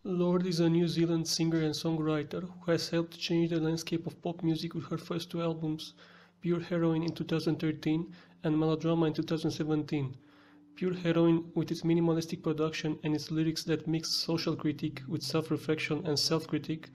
Lorde is a New Zealand singer and songwriter who has helped change the landscape of pop music with her first two albums, Pure Heroine in 2013 and Melodrama in 2017. Pure Heroine, with its minimalistic production and its lyrics that mix social critique with self-reflection and self-critique,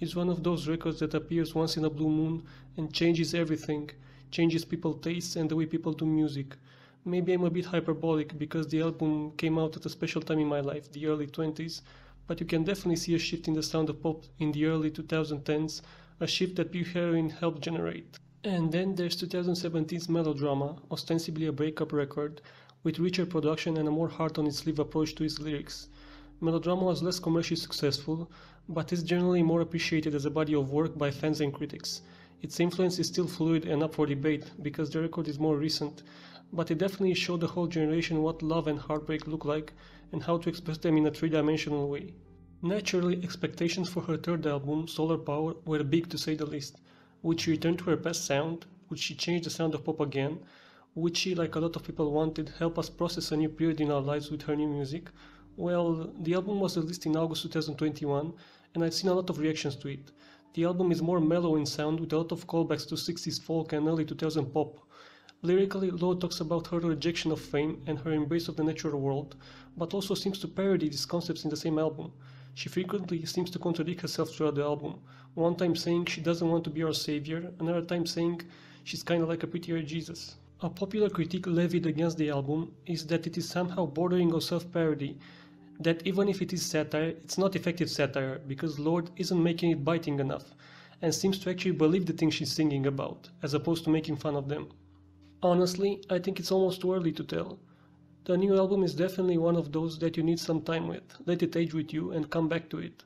is one of those records that appears once in a blue moon and changes everything, changes people's tastes and the way people do music. Maybe I'm a bit hyperbolic because the album came out at a special time in my life, the early 20s, but you can definitely see a shift in the sound of pop in the early 2010s, a shift that Pure Heroine helped generate. And then there's 2017's Melodrama, ostensibly a breakup record, with richer production and a more heart-on-its-sleeve approach to its lyrics. Melodrama was less commercially successful, but is generally more appreciated as a body of work by fans and critics. Its influence is still fluid and up for debate, because the record is more recent, but it definitely showed the whole generation what love and heartbreak look like, and how to express them in a three-dimensional way. Naturally, expectations for her third album, Solar Power, were big to say the least. Would she return to her best sound? Would she change the sound of pop again? Would she, like a lot of people wanted, help us process a new period in our lives with her new music? Well, the album was released in August 2021, and I've seen a lot of reactions to it. The album is more mellow in sound with a lot of callbacks to 60s folk and early 2000 pop. Lyrically, Lorde talks about her rejection of fame and her embrace of the natural world, but also seems to parody these concepts in the same album. She frequently seems to contradict herself throughout the album, one time saying she doesn't want to be our savior, another time saying she's kinda like a prettier Jesus. A popular critique levied against the album is that it is somehow bordering on self-parody, that even if it is satire, it's not effective satire, because Lorde isn't making it biting enough, and seems to actually believe the things she's singing about, as opposed to making fun of them. Honestly, I think it's almost too early to tell. The new album is definitely one of those that you need some time with, let it age with you and come back to it.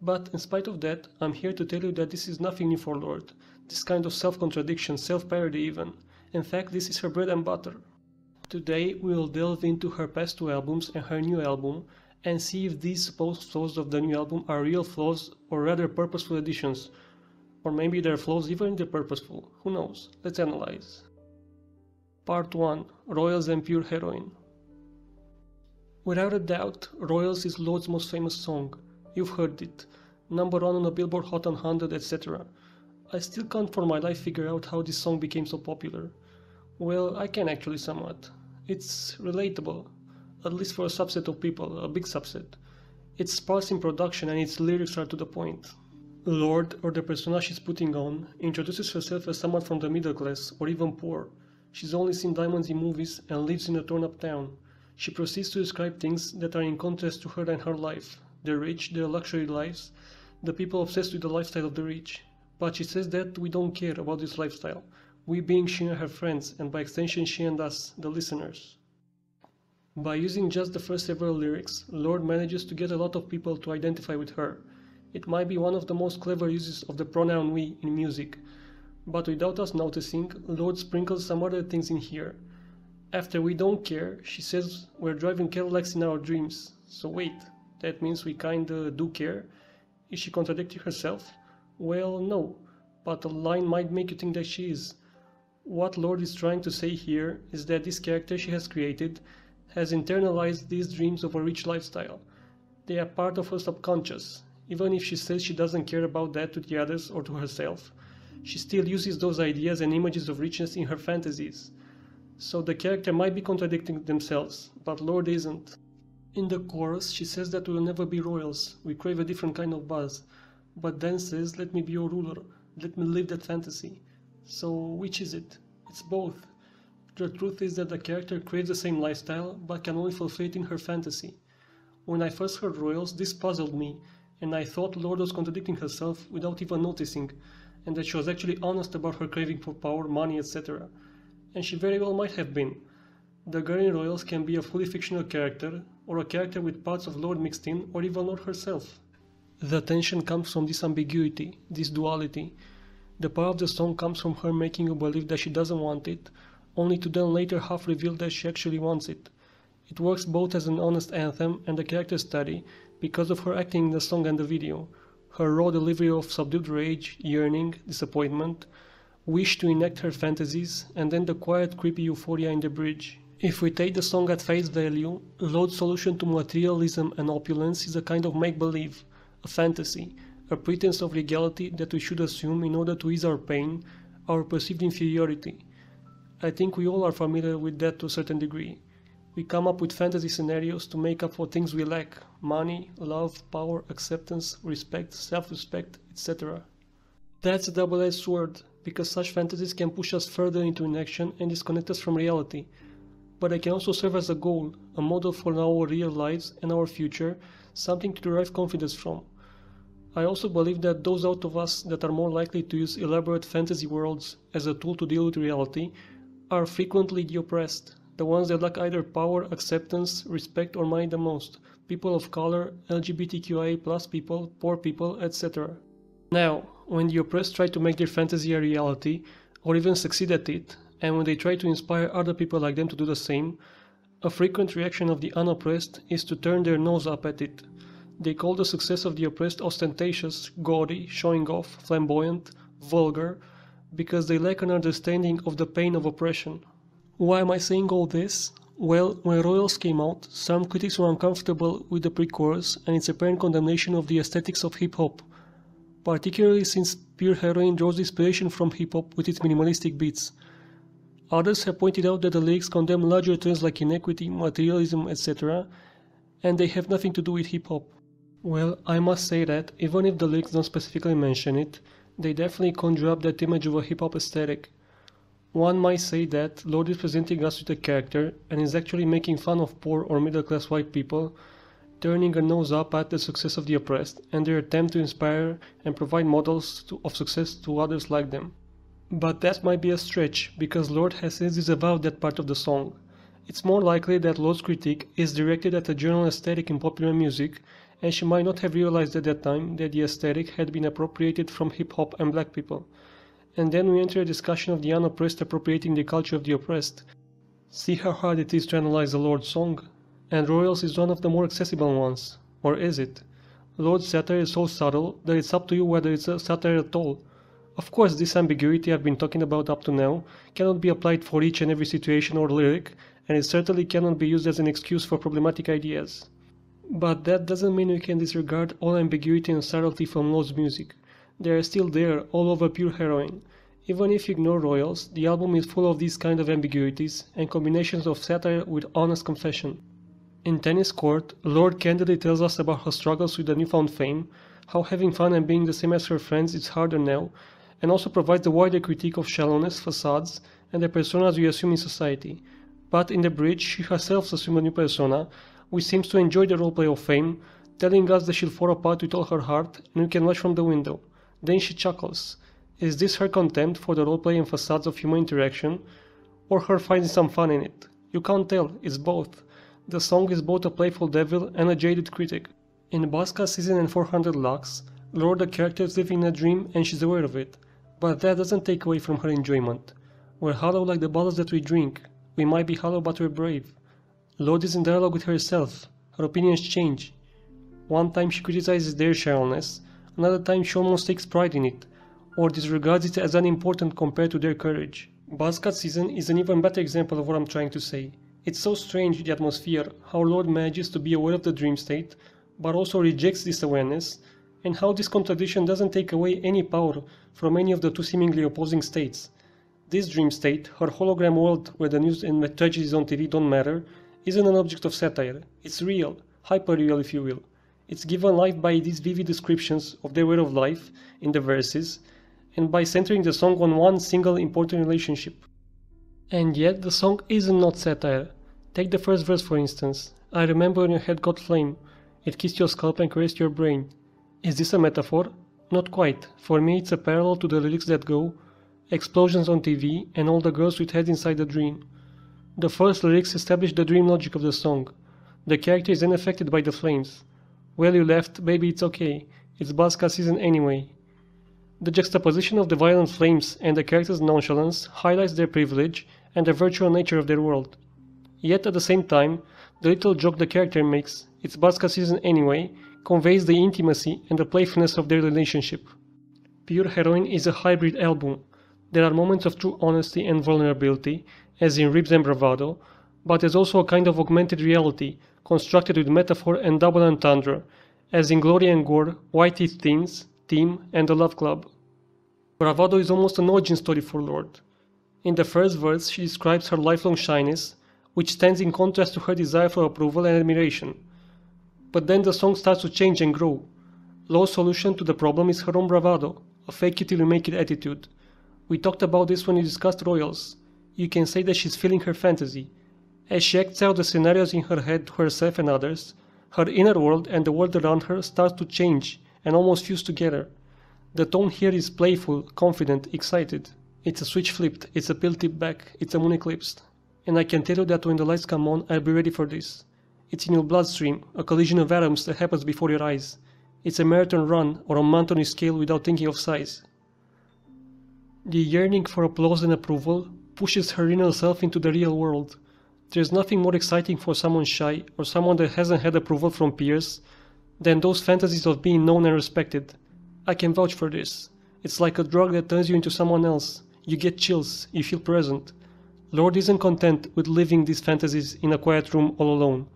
But in spite of that, I'm here to tell you that this is nothing new for Lorde, this kind of self-contradiction, self-parody even. In fact, this is her bread and butter. Today we will delve into her past two albums and her new album, and see if these supposed flaws of the new album are real flaws or rather purposeful additions. Or maybe they're flaws even if they're purposeful, who knows, let's analyze. Part 1. Royals and Pure Heroine. Without a doubt, Royals is Lorde's most famous song. You've heard it. Number 1 on the Billboard Hot 100, etc. I still can't for my life figure out how this song became so popular. Well, I can actually somewhat. It's relatable, at least for a subset of people, a big subset. It's sparse in production and its lyrics are to the point. Lorde, or the persona she's putting on, introduces herself as someone from the middle class, or even poor. She's only seen diamonds in movies and lives in a torn-up town. She proceeds to describe things that are in contrast to her and her life. The rich, their luxury lives, the people obsessed with the lifestyle of the rich. But she says that we don't care about this lifestyle. We being she and her friends, and by extension she and us, the listeners. By using just the first several lyrics, Lorde manages to get a lot of people to identify with her. It might be one of the most clever uses of the pronoun we in music. But without us noticing, Lorde sprinkles some other things in here. After we don't care, she says we're driving Cadillacs in our dreams. So wait, that means we kinda do care? Is she contradicting herself? Well, no, but the line might make you think that she is. What Lorde is trying to say here is that this character she has created has internalized these dreams of a rich lifestyle. They are part of her subconscious. Even if she says she doesn't care about that to the others or to herself, she still uses those ideas and images of richness in her fantasies. So the character might be contradicting themselves, but Lorde isn't. In the chorus, she says that we will never be royals, we crave a different kind of buzz, but then says, let me be your ruler, let me live that fantasy. So which is it? It's both. The truth is that the character craves the same lifestyle, but can only fulfill it in her fantasy. When I first heard royals, this puzzled me, and I thought Lorde was contradicting herself without even noticing, and that she was actually honest about her craving for power, money, etc. And she very well might have been. The girl in Royals can be a fully fictional character, or a character with parts of Lorde mixed in, or even Lorde herself. The tension comes from this ambiguity, this duality. The power of the song comes from her making you believe that she doesn't want it, only to then later half reveal that she actually wants it. It works both as an honest anthem and a character study because of her acting in the song and the video, her raw delivery of subdued rage, yearning, disappointment, wish to enact her fantasies, and then the quiet, creepy euphoria in the bridge. If we take the song at face value, Lorde's solution to materialism and opulence is a kind of make-believe, a fantasy, a pretense of legality that we should assume in order to ease our pain, our perceived inferiority. I think we all are familiar with that to a certain degree. We come up with fantasy scenarios to make up for things we lack: money, love, power, acceptance, respect, self-respect, etc. That's a double-edged sword, because such fantasies can push us further into inaction and disconnect us from reality. But they can also serve as a goal, a model for our real lives and our future, something to derive confidence from. I also believe that those out of us that are more likely to use elaborate fantasy worlds as a tool to deal with reality are frequently the oppressed, the ones that lack either power, acceptance, respect, or money the most: people of color, LGBTQIA+ people, poor people, etc. Now, when the oppressed try to make their fantasy a reality, or even succeed at it, and when they try to inspire other people like them to do the same, a frequent reaction of the unoppressed is to turn their nose up at it. They call the success of the oppressed ostentatious, gaudy, showing off, flamboyant, vulgar, because they lack an understanding of the pain of oppression. Why am I saying all this? Well, when Royals came out, some critics were uncomfortable with the pre-chorus and its apparent condemnation of the aesthetics of hip-hop, particularly since Pure Heroine draws inspiration from hip-hop with its minimalistic beats. Others have pointed out that the lyrics condemn larger terms like inequity, materialism, etc., and they have nothing to do with hip-hop. Well, I must say that, even if the lyrics don't specifically mention it, they definitely conjure up that image of a hip-hop aesthetic. One might say that Lorde is presenting us with a character and is actually making fun of poor or middle-class white people, turning a nose up at the success of the oppressed and their attempt to inspire and provide models of success to others like them. But that might be a stretch, because Lorde has since disavowed that part of the song. It's more likely that Lorde's critique is directed at a general aesthetic in popular music, and she might not have realized at that time that the aesthetic had been appropriated from hip-hop and black people. And then we enter a discussion of the unoppressed appropriating the culture of the oppressed. See how hard it is to analyze a Lorde song? And Royals is one of the more accessible ones. Or is it? Lorde's satire is so subtle that it's up to you whether it's a satire at all. Of course, this ambiguity I've been talking about up to now cannot be applied for each and every situation or lyric, and it certainly cannot be used as an excuse for problematic ideas. But that doesn't mean we can disregard all ambiguity and subtlety from Lorde's music. They are still there, all over Pure Heroine. Even if you ignore Royals, the album is full of these kind of ambiguities and combinations of satire with honest confession. In Tennis Court, Lorde candidly tells us about her struggles with the newfound fame, how having fun and being the same as her friends is harder now, and also provides a wider critique of shallowness, facades, and the personas we assume in society. But in the bridge, she herself assumes a new persona, which seems to enjoy the roleplay of fame, telling us that she'll fall apart with all her heart, and we can watch from the window. Then she chuckles. Is this her contempt for the roleplay and facades of human interaction, or her finding some fun in it? You can't tell, it's both. The song is both a playful devil and a jaded critic. In Baska Season and 400 Lux, Lorde the character is living in a dream and she's aware of it, but that doesn't take away from her enjoyment. We're hollow like the bottles that we drink. We might be hollow but we're brave. Lorde is in dialogue with herself. Her opinions change. One time she criticizes their shallowness, another time she almost takes pride in it, or disregards it as unimportant compared to their courage. Buzzcut Season is an even better example of what I'm trying to say. It's so strange, the atmosphere, how Lorde manages to be aware of the dream state, but also rejects this awareness, and how this contradiction doesn't take away any power from any of the two seemingly opposing states. This dream state, her hologram world where the news and tragedies on TV don't matter, isn't an object of satire. It's real, hyper-real if you will. It's given life by these vivid descriptions of their way of life in the verses, and by centering the song on one single important relationship. And yet the song isn't not satire. Take the first verse for instance. I remember when your head got flame. It kissed your scalp and caressed your brain. Is this a metaphor? Not quite. For me it's a parallel to the lyrics that go, explosions on TV and all the girls with heads inside the dream. The first lyrics establish the dream logic of the song. The character is unaffected by the flames. Well, you left, baby, it's okay. It's Buzzcut Season anyway. The juxtaposition of the violent flames and the character's nonchalance highlights their privilege and the virtual nature of their world. Yet at the same time, the little joke the character makes, it's Buzzcut Season anyway, conveys the intimacy and the playfulness of their relationship. Pure Heroine is a hybrid album. There are moments of true honesty and vulnerability, as in Ribs and Bravado, but there's also a kind of augmented reality, constructed with metaphor and double entendre, as in Glory and Gore, White Teeth Teens, Team, and The Love Club. Bravado is almost an origin story for Lorde. In the first verse, she describes her lifelong shyness, which stands in contrast to her desire for approval and admiration. But then the song starts to change and grow. Lore's solution to the problem is her own bravado, a fake it till you make it attitude. We talked about this when we discussed Royals. You can say that she's feeling her fantasy. As she acts out the scenarios in her head to herself and others, her inner world and the world around her starts to change and almost fuse together. The tone here is playful, confident, excited. It's a switch flipped, it's a pill tipped back, it's a moon eclipsed. And I can tell you that when the lights come on, I'll be ready for this. It's in your bloodstream, a collision of atoms that happens before your eyes. It's a marathon run or a mountain you scale without thinking of size. The yearning for applause and approval pushes her inner self into the real world. There's nothing more exciting for someone shy or someone that hasn't had approval from peers than those fantasies of being known and respected. I can vouch for this. It's like a drug that turns you into someone else. You get chills, you feel present. Lorde isn't content with living these fantasies in a quiet room all alone.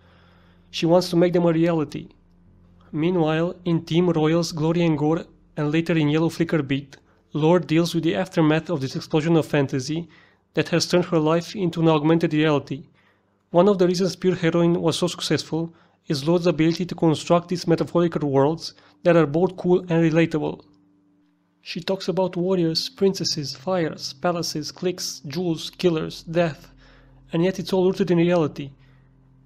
She wants to make them a reality. Meanwhile, in Team Royals, Glory and Gore, and later in Yellow Flicker Beat, Lorde deals with the aftermath of this explosion of fantasy that has turned her life into an augmented reality. One of the reasons Pure Heroine was so successful is Lorde's ability to construct these metaphorical worlds that are both cool and relatable. She talks about warriors, princesses, fires, palaces, cliques, jewels, killers, death, and yet it's all rooted in reality.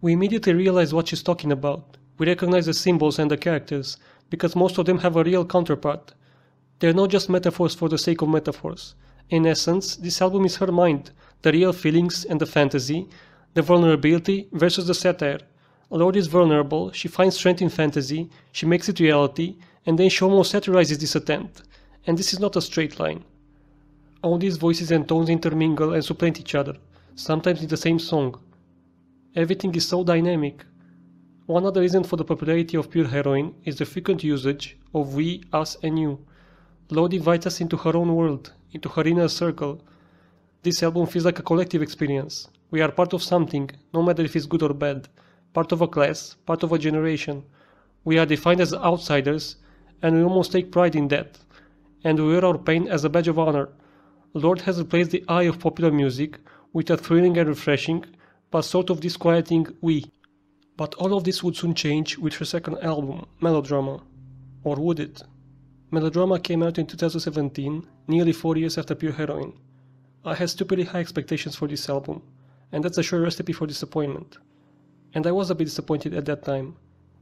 We immediately realize what she's talking about. We recognize the symbols and the characters, because most of them have a real counterpart. They're not just metaphors for the sake of metaphors. In essence, this album is her mind, the real feelings and the fantasy, the vulnerability versus the satire. Lorde is vulnerable, she finds strength in fantasy, she makes it reality, and then she almost satirizes this attempt. And this is not a straight line. All these voices and tones intermingle and supplant each other, sometimes in the same song. Everything is so dynamic. One other reason for the popularity of Pure Heroine is the frequent usage of we, us and you. Lorde invites us into her own world, into her inner circle. This album feels like a collective experience. We are part of something, no matter if it's good or bad. Part of a class, part of a generation. We are defined as outsiders, and we almost take pride in that. And we wear our pain as a badge of honor. Lorde has replaced the I of popular music with a thrilling and refreshing, but sort of disquieting we. But all of this would soon change with her second album, Melodrama. Or would it? Melodrama came out in 2017, nearly 4 years after Pure Heroine. I had stupidly high expectations for this album, and that's a sure recipe for disappointment. And I was a bit disappointed at that time,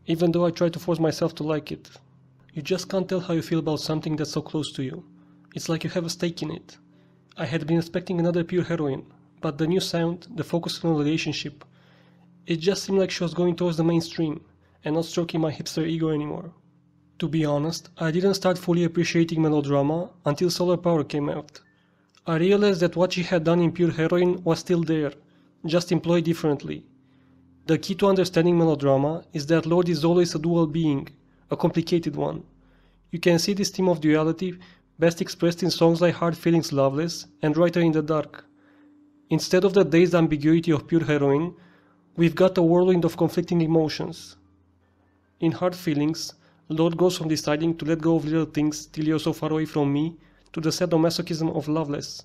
even though I tried to force myself to like it. You just can't tell how you feel about something that's so close to you. It's like you have a stake in it. I had been expecting another Pure Heroine, but the new sound, the focus on a relationship, it just seemed like she was going towards the mainstream, and not stroking my hipster ego anymore. To be honest, I didn't start fully appreciating Melodrama until Solar Power came out. I realized that what she had done in Pure Heroine was still there, just employed differently. The key to understanding Melodrama is that Lorde is always a dual being, a complicated one. You can see this theme of duality best expressed in songs like Hard Feelings Loveless and Writer in the Dark. Instead of the dazed ambiguity of Pure Heroine, we've got a whirlwind of conflicting emotions. In Hard Feelings, Lorde goes from deciding to let go of little things till you're so far away from me, to the sadomasochism of Loveless.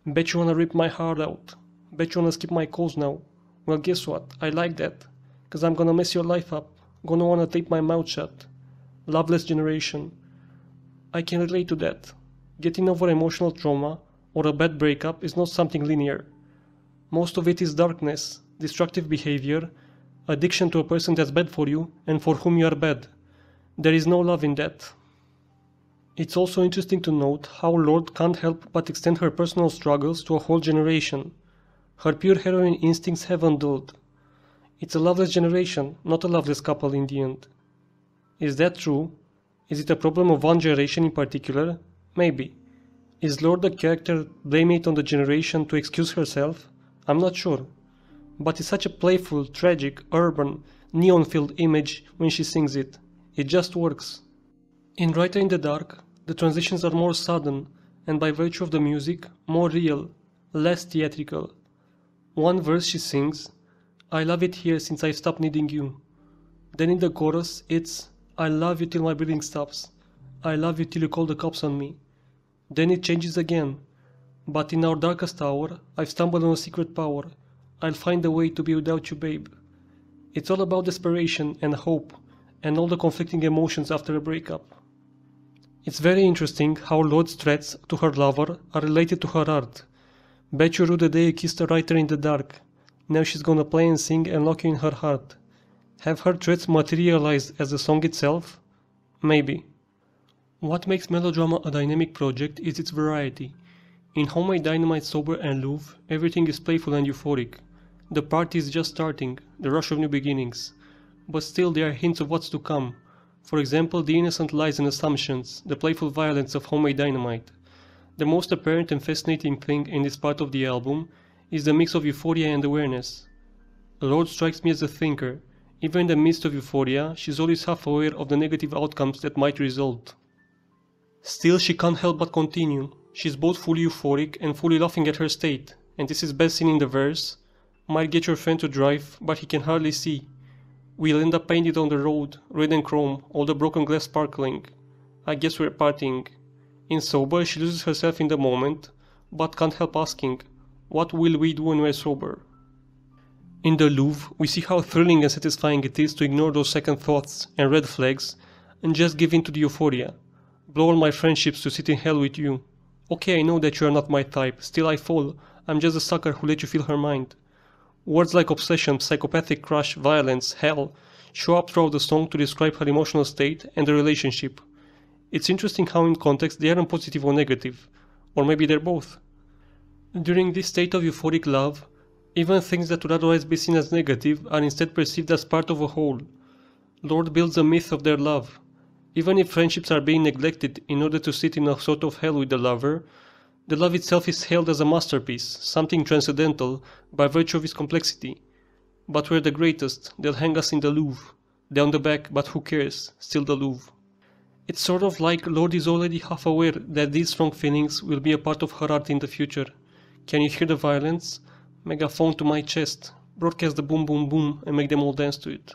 Bet you wanna rip my heart out. Bet you wanna skip my calls now. Well, guess what? I like that. Cause I'm gonna mess your life up. Gonna wanna tape my mouth shut. Loveless Generation. I can relate to that. Getting over emotional trauma or a bad breakup is not something linear. Most of it is darkness, destructive behavior, addiction to a person that's bad for you and for whom you are bad. There is no love in that. It's also interesting to note how Lorde can't help but extend her personal struggles to a whole generation. Her Pure Heroine instincts haven't dulled. It's a loveless generation, not a loveless couple in the end. Is that true? Is it a problem of one generation in particular? Maybe. Is Lorde the character blaming it on the generation to excuse herself? I'm not sure. But it's such a playful, tragic, urban, neon-filled image when she sings it. It just works. In Writer in the Dark, the transitions are more sudden, and by virtue of the music, more real, less theatrical. One verse she sings, I love it here since I stopped needing you. Then in the chorus, it's I love you till my breathing stops. I love you till you call the cops on me. Then it changes again. But in our darkest hour, I've stumbled on a secret power. I'll find a way to be without you, babe. It's all about desperation and hope, and all the conflicting emotions after a breakup. It's very interesting how Lorde's threats to her lover are related to her art. Bet you rue the day you kissed a writer in the dark. Now she's gonna play and sing and lock you in her heart. Have her threats materialized as the song itself? Maybe. What makes Melodrama a dynamic project is its variety. In Homemade Dynamite, Sober and Louvre, everything is playful and euphoric. The party is just starting, the rush of new beginnings. But still there are hints of what's to come. For example, the innocent lies and assumptions, the playful violence of Homemade Dynamite. The most apparent and fascinating thing in this part of the album is the mix of euphoria and awareness. Lorde strikes me as a thinker. Even in the midst of euphoria, she's always half aware of the negative outcomes that might result. Still, she can't help but continue. She's both fully euphoric and fully laughing at her state, and this is best seen in the verse, might get your friend to drive, but he can hardly see. We'll end up painted on the road, red and chrome, all the broken glass sparkling. I guess we're partying. In Sober, she loses herself in the moment, but can't help asking, what will we do when we're sober? In the Louvre, we see how thrilling and satisfying it is to ignore those second thoughts and red flags and just give in to the euphoria. Blow all my friendships to sit in hell with you. Okay, I know that you are not my type, still I fall, I'm just a sucker who let you feel her mind. Words like obsession, psychopathic crush, violence, hell show up throughout the song to describe her emotional state and the relationship. It's interesting how in context they aren't positive or negative, or maybe they're both. During this state of euphoric love, even things that would otherwise be seen as negative are instead perceived as part of a whole. Lorde builds a myth of their love. Even if friendships are being neglected in order to sit in a sort of hell with the lover, the love itself is hailed as a masterpiece, something transcendental by virtue of its complexity. But we're the greatest, they'll hang us in the Louvre. Down the back, but who cares, still the Louvre. It's sort of like Lorde is already half aware that these strong feelings will be a part of her art in the future. Can you hear the violence? Megaphone to my chest, broadcast the boom boom boom and make them all dance to it.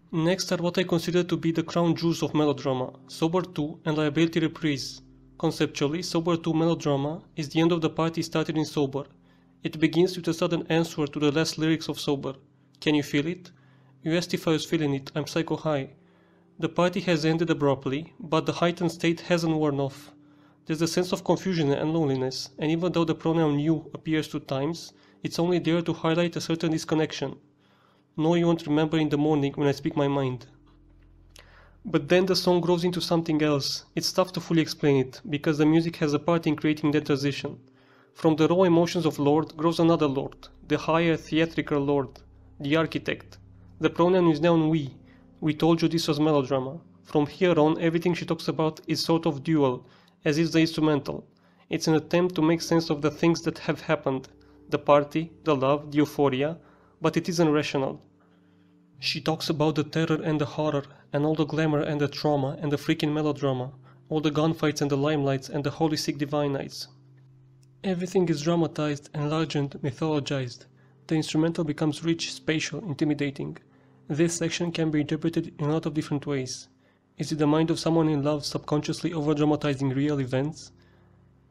Next are what I consider to be the crown jewels of Melodrama, Sober 2 and Liability Reprise. Conceptually, Sober 2 Melodrama is the end of the party started in Sober. It begins with a sudden answer to the last lyrics of Sober. Can you feel it? You asked if I was feeling it, I'm psycho high. The party has ended abruptly, but the heightened state hasn't worn off. There's a sense of confusion and loneliness, and even though the pronoun you appears 2 times, it's only there to highlight a certain disconnection. No, you won't remember in the morning when I speak my mind. But then the song grows into something else. It's tough to fully explain it, because the music has a part in creating that transition. From the raw emotions of Lorde grows another Lorde, the higher theatrical Lorde, the architect. The pronoun is now we. We told you this was Melodrama. From here on, everything she talks about is sort of dual, as is the instrumental. It's an attempt to make sense of the things that have happened, the party, the love, the euphoria, but it isn't rational. She talks about the terror and the horror, and all the glamour and the trauma and the freaking melodrama, all the gunfights and the limelights and the holy sick divine nights. Everything is dramatized, enlarged and mythologized. The instrumental becomes rich, spatial, intimidating. This section can be interpreted in a lot of different ways. Is it the mind of someone in love subconsciously over-dramatizing real events?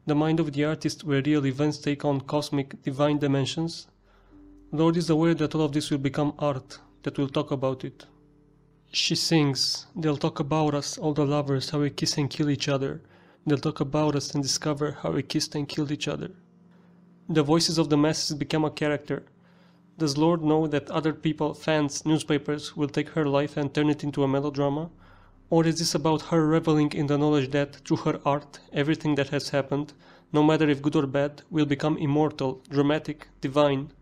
The mind of the artist where real events take on cosmic, divine dimensions? Lorde is aware that all of this will become art, that we'll talk about it. She sings, they'll talk about us, all the lovers, how we kiss and kill each other. They'll talk about us and discover how we kissed and killed each other. The voices of the masses become a character. Does Lorde know that other people, fans, newspapers, will take her life and turn it into a melodrama? Or is this about her reveling in the knowledge that, through her art, everything that has happened, no matter if good or bad, will become immortal, dramatic, divine?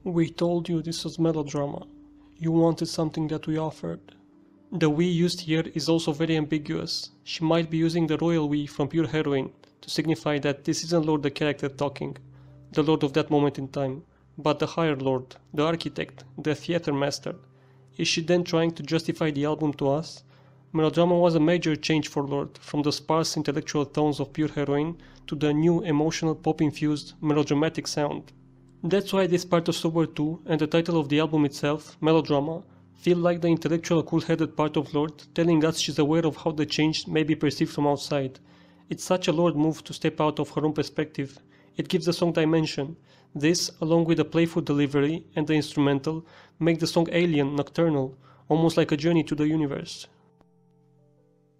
We told you this was melodrama. You wanted something that we offered. The we used here is also very ambiguous. She might be using the royal we from Pure Heroine to signify that this isn't Lorde the character talking, the Lorde of that moment in time, but the higher Lorde, the architect, the theater master. Is she then trying to justify the album to us? Melodrama was a major change for Lorde, from the sparse intellectual tones of Pure Heroine to the new emotional pop-infused melodramatic sound. That's why this part of Sober 2 and the title of the album itself, Melodrama, feel like the intellectual cool-headed part of Lorde telling us she's aware of how the change may be perceived from outside. It's such a Lorde move to step out of her own perspective. It gives the song dimension. This, along with the playful delivery and the instrumental, make the song alien, nocturnal, almost like a journey to the universe.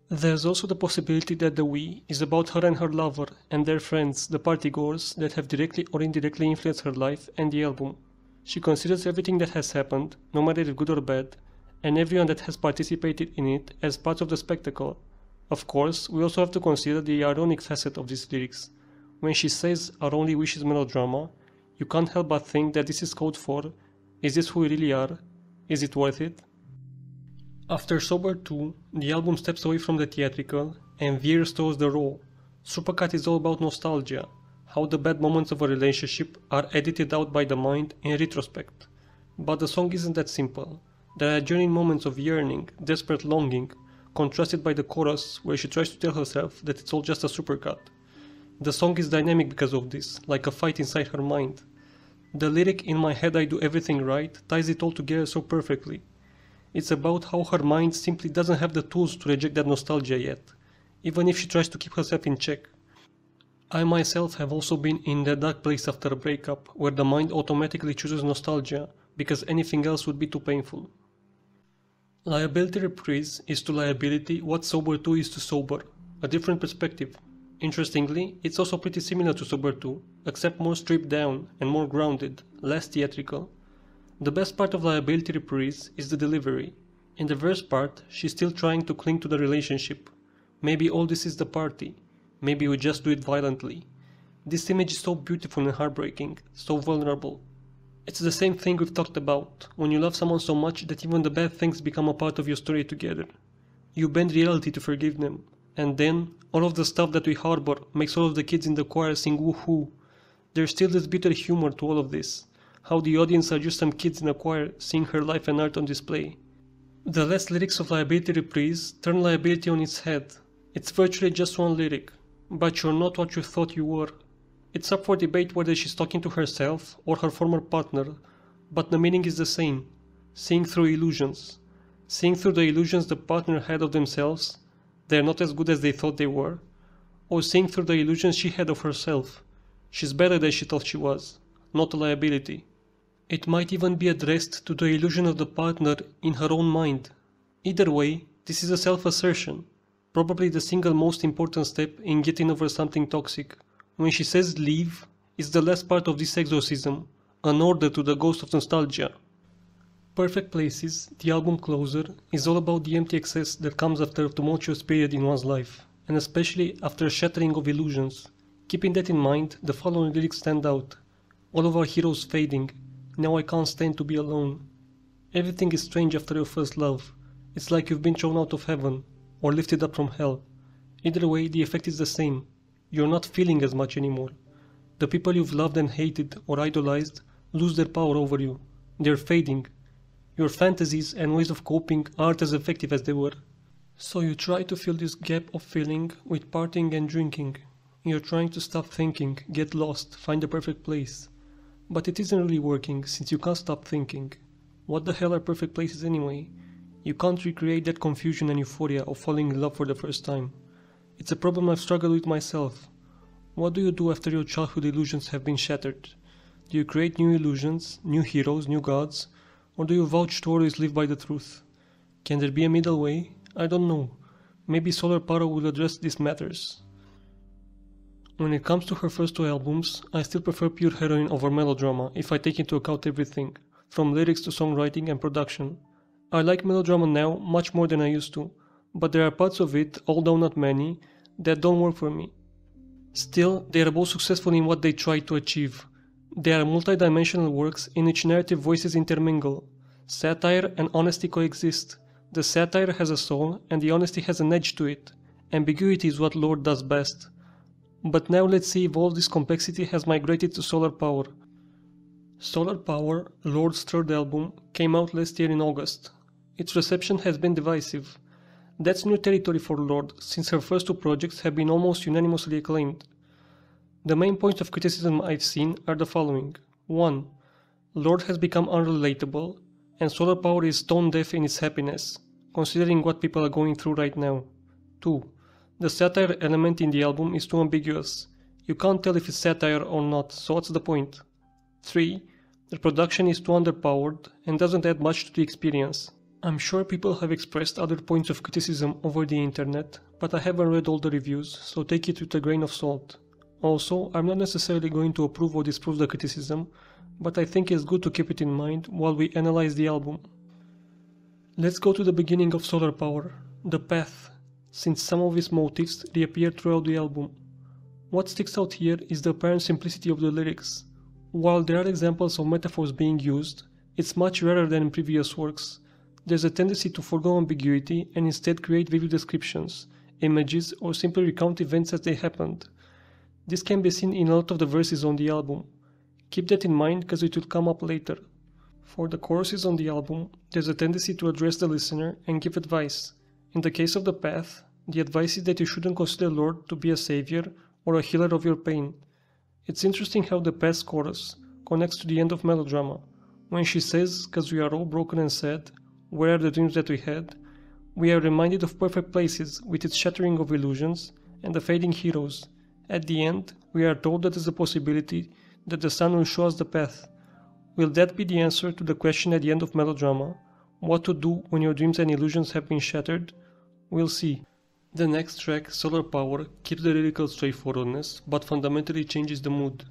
There's also the possibility that the We is about her and her lover and their friends, the partygoers, that have directly or indirectly influenced her life and the album. She considers everything that has happened, no matter if good or bad, and everyone that has participated in it as part of the spectacle. Of course, we also have to consider the ironic facet of these lyrics. When she says our only wish is melodrama, you can't help but think that this is code for, is this who we really are? Is it worth it? After Sober 2, the album steps away from the theatrical and veers towards the raw. Supercut is all about nostalgia, how the bad moments of a relationship are edited out by the mind in retrospect. But the song isn't that simple. There are genuine moments of yearning, desperate longing, contrasted by the chorus where she tries to tell herself that it's all just a supercut. The song is dynamic because of this, like a fight inside her mind. The lyric "In my head I do everything right" ties it all together so perfectly. It's about how her mind simply doesn't have the tools to reject that nostalgia yet, even if she tries to keep herself in check. I myself have also been in that dark place after a breakup, where the mind automatically chooses nostalgia, because anything else would be too painful. Liability Reprise is to liability what Sober 2 is to Sober, a different perspective. Interestingly, it's also pretty similar to Sober 2, except more stripped down and more grounded, less theatrical. The best part of Liability Reprise is the delivery. In the verse part, she's still trying to cling to the relationship. Maybe all this is the party. Maybe we just do it violently. This image is so beautiful and heartbreaking, so vulnerable. It's the same thing we've talked about, when you love someone so much that even the bad things become a part of your story together. You bend reality to forgive them, and then, all of the stuff that we harbor makes all of the kids in the choir sing woohoo. There's still this bitter humor to all of this. How the audience are just some kids in a choir seeing her life and art on display. The last lyrics of Liability Reprise turn liability on its head. It's virtually just one lyric, but you're not what you thought you were. It's up for debate whether she's talking to herself or her former partner, but the meaning is the same. Seeing through illusions. Seeing through the illusions the partner had of themselves, they're not as good as they thought they were, or seeing through the illusions she had of herself. She's better than she thought she was, not a liability. It might even be addressed to the illusion of the partner in her own mind. Either way, this is a self-assertion, probably the single most important step in getting over something toxic. When she says leave, it's the last part of this exorcism, an order to the ghost of nostalgia. Perfect Places, the album closer, is all about the empty excess that comes after a tumultuous period in one's life, and especially after a shattering of illusions. Keeping that in mind, the following lyrics stand out. All of our heroes fading. Now I can't stand to be alone. Everything is strange after your first love. It's like you've been thrown out of heaven, or lifted up from hell. Either way, the effect is the same. You're not feeling as much anymore. The people you've loved and hated or idolized lose their power over you. They're fading. Your fantasies and ways of coping aren't as effective as they were. So you try to fill this gap of feeling with partying and drinking. You're trying to stop thinking, get lost, find the perfect place. But it isn't really working, since you can't stop thinking. What the hell are perfect places anyway? You can't recreate that confusion and euphoria of falling in love for the first time. It's a problem I've struggled with myself. What do you do after your childhood illusions have been shattered? Do you create new illusions, new heroes, new gods? Or do you vouch to always live by the truth? Can there be a middle way? I don't know. Maybe Solar Power will address these matters. When it comes to her first two albums, I still prefer Pure Heroine over Melodrama if I take into account everything, from lyrics to songwriting and production. I like Melodrama now much more than I used to, but there are parts of it, although not many, that don't work for me. Still, they are both successful in what they try to achieve. They are multi-dimensional works in which narrative voices intermingle. Satire and honesty coexist. The satire has a soul and the honesty has an edge to it. Ambiguity is what Lorde does best. But now let's see if all this complexity has migrated to Solar Power. Solar Power, Lorde's third album, came out last year in August. Its reception has been divisive. That's new territory for Lorde, since her first two projects have been almost unanimously acclaimed. The main points of criticism I've seen are the following. 1. Lorde has become unrelatable, and solar power is tone deaf in its happiness, considering what people are going through right now. 2. The satire element in the album is too ambiguous. You can't tell if it's satire or not, so what's the point? 3. The production is too underpowered and doesn't add much to the experience. I'm sure people have expressed other points of criticism over the internet, but I haven't read all the reviews, so take it with a grain of salt. Also, I'm not necessarily going to approve or disprove the criticism, but I think it's good to keep it in mind while we analyze the album. Let's go to the beginning of Solar Power, the path, since some of its motifs reappear throughout the album. What sticks out here is the apparent simplicity of the lyrics. While there are examples of metaphors being used, it's much rarer than in previous works. There's a tendency to forgo ambiguity and instead create vivid descriptions, images, or simply recount events as they happened. This can be seen in a lot of the verses on the album. Keep that in mind because it will come up later. For the choruses on the album, there's a tendency to address the listener and give advice. In the case of the path, the advice is that you shouldn't consider Lorde to be a savior or a healer of your pain. It's interesting how the path's chorus connects to the end of Melodrama, when she says, "'Cause we are all broken and sad, where are the dreams that we had?" We are reminded of perfect places with its shattering of illusions and the fading heroes. At the end, we are told that there's a possibility that the sun will show us the path. Will that be the answer to the question at the end of Melodrama? What to do when your dreams and illusions have been shattered? We'll see. The next track, Solar Power, keeps the lyrical straightforwardness, but fundamentally changes the mood.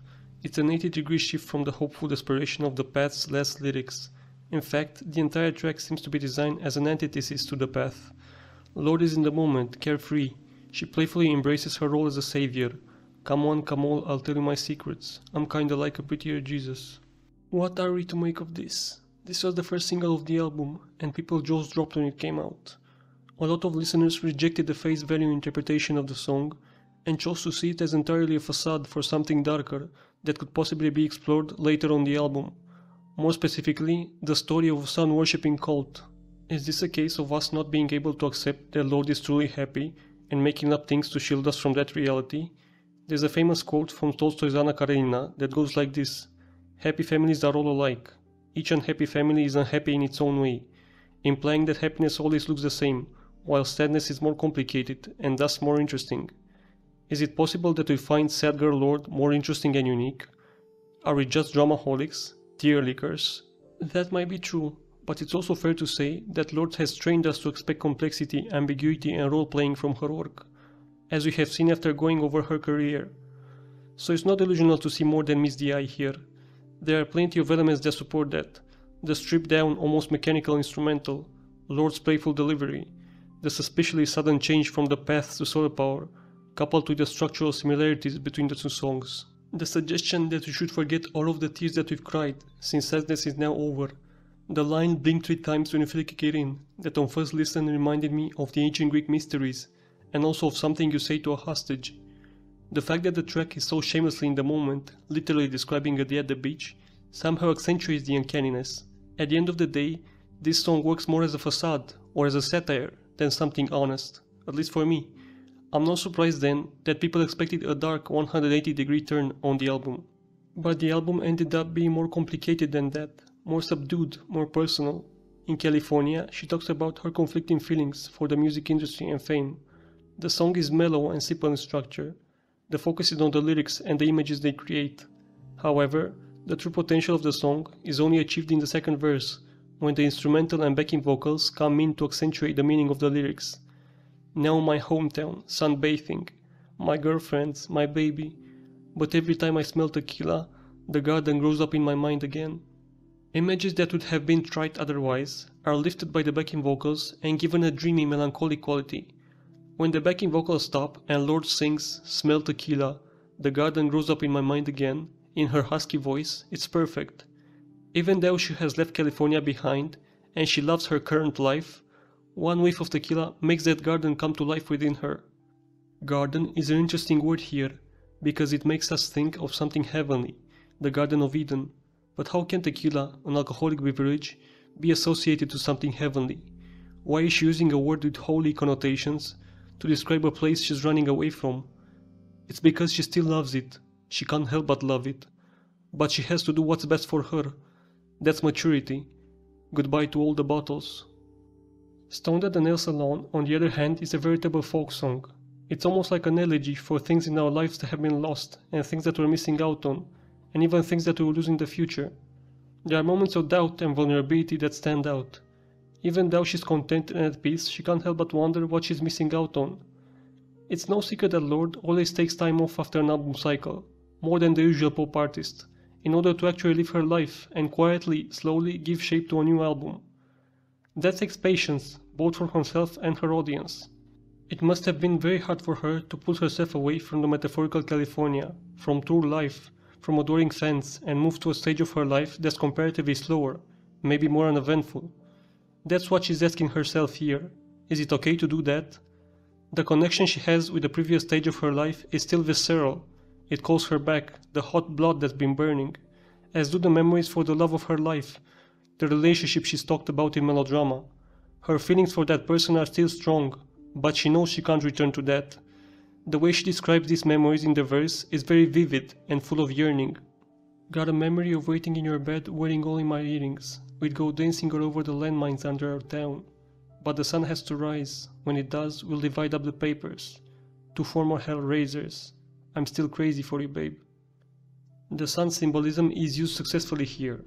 It's an 80-degree shift from the hopeful desperation of the path's last lyrics. In fact, the entire track seems to be designed as an antithesis to the path. Lorde is in the moment, carefree. She playfully embraces her role as a savior. "Come on, come on, I'll tell you my secrets. I'm kinda like a prettier Jesus." What are we to make of this? This was the first single of the album, and people's jaws dropped when it came out. A lot of listeners rejected the face value interpretation of the song, and chose to see it as entirely a facade for something darker that could possibly be explored later on the album. More specifically, the story of a sun-worshipping cult. Is this a case of us not being able to accept that Lorde is truly happy and making up things to shield us from that reality? There's a famous quote from Tolstoy's Anna Karenina that goes like this: "Happy families are all alike. Each unhappy family is unhappy in its own way," implying that happiness always looks the same, while sadness is more complicated and thus more interesting. Is it possible that we find Sad Girl Lorde more interesting and unique? Are we just dramaholics, tear lickers? That might be true, but it's also fair to say that Lorde has trained us to expect complexity, ambiguity and role-playing from her work, as we have seen after going over her career. So it's not delusional to see more than meets the eye here. There are plenty of elements that support that. The stripped-down, almost mechanical instrumental, Lorde's playful delivery, the suspiciously sudden change from the path to Solar Power, coupled with the structural similarities between the two songs. The suggestion that we should forget all of the tears that we've cried, since sadness is now over. The line "blink 3 times when you feel like you're in," that on first listen reminded me of the ancient Greek mysteries, and also of something you say to a hostage. The fact that the track is so shamelessly in the moment, literally describing a day at the beach, somehow accentuates the uncanniness. At the end of the day, this song works more as a facade, or as a satire, than something honest, at least for me. I'm not surprised then that people expected a dark 180-degree turn on the album. But the album ended up being more complicated than that, more subdued, more personal. In California, she talks about her conflicting feelings for the music industry and fame. The song is mellow and simple in structure. The focus is on the lyrics and the images they create. However, the true potential of the song is only achieved in the second verse, when the instrumental and backing vocals come in to accentuate the meaning of the lyrics. "Now my hometown, sunbathing, my girlfriends, my baby, but every time I smell tequila, the garden grows up in my mind again." Images that would have been trite otherwise are lifted by the backing vocals and given a dreamy melancholic quality. When the backing vocals stop and Lorde sings "Smell tequila, the garden grows up in my mind again" in her husky voice, it's perfect. Even though she has left California behind and she loves her current life, one whiff of tequila makes that garden come to life within her. Garden is an interesting word here, because it makes us think of something heavenly, the Garden of Eden. But how can tequila, an alcoholic beverage, be associated to something heavenly? Why is she using a word with holy connotations to describe a place she's running away from? It's because she still loves it. She can't help but love it. but she has to do what's best for her. That's maturity. Goodbye to all the bottles. Stoned at the Nail Salon, on the other hand, is a veritable folk song. It's almost like an elegy for things in our lives that have been lost, and things that we're missing out on, and even things that we will lose in the future. There are moments of doubt and vulnerability that stand out. Even though she's content and at peace, she can't help but wonder what she's missing out on. It's no secret that Lorde always takes time off after an album cycle, more than the usual pop artist, in order to actually live her life and quietly, slowly give shape to a new album. That takes patience, both for herself and her audience. It must have been very hard for her to pull herself away from the metaphorical California, from tour life, from adoring fans, and move to a stage of her life that's comparatively slower, maybe more uneventful. That's what she's asking herself here. Is it okay to do that? The connection she has with the previous stage of her life is still visceral. It calls her back, the hot blood that's been burning, as do the memories for the love of her life, the relationship she's talked about in Melodrama. Her feelings for that person are still strong, but she knows she can't return to that. The way she describes these memories in the verse is very vivid and full of yearning. Got a memory of waiting in your bed wearing only my earrings. We'd go dancing all over the landmines under our town. But the sun has to rise. When it does, we'll divide up the papers. 2 former hell raisers. I'm still crazy for you, babe. The sun symbolism is used successfully here.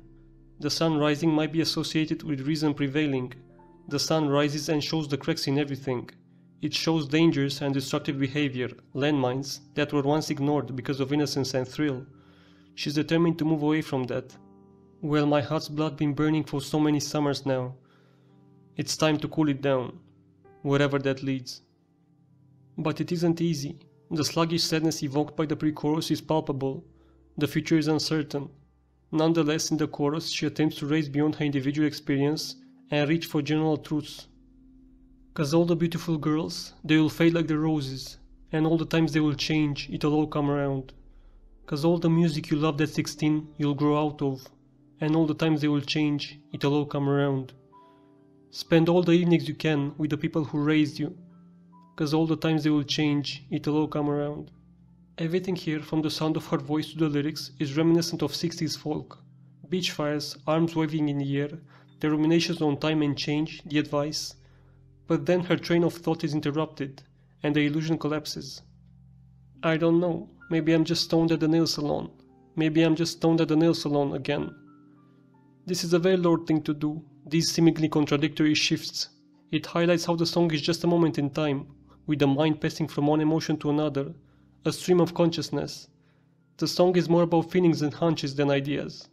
The sun rising might be associated with reason prevailing. The sun rises and shows the cracks in everything. It shows dangers and destructive behavior, landmines, that were once ignored because of innocence and thrill. She's determined to move away from that. Well, my heart's blood been burning for so many summers now. It's time to cool it down, wherever that leads. But it isn't easy. The sluggish sadness evoked by the pre-chorus is palpable. The future is uncertain. Nonetheless, in the chorus, she attempts to raise beyond her individual experience and reach for general truths. 'Cause all the beautiful girls, they will fade like the roses, and all the times they will change, it'll all come around. 'Cause all the music you loved at 16, you'll grow out of, and all the times they will change, it'll all come around. Spend all the evenings you can with the people who raised you, 'cause all the times they will change, it'll all come around. Everything here, from the sound of her voice to the lyrics, is reminiscent of 60s folk. Beach fires, arms waving in the air, the ruminations on time and change, the advice. But then her train of thought is interrupted, and the illusion collapses. I don't know, maybe I'm just stoned at the nail salon. Maybe I'm just stoned at the nail salon again. This is a very Lorde thing to do, these seemingly contradictory shifts. It highlights how the song is just a moment in time, with the mind passing from one emotion to another, a stream of consciousness. The song is more about feelings and hunches than ideas.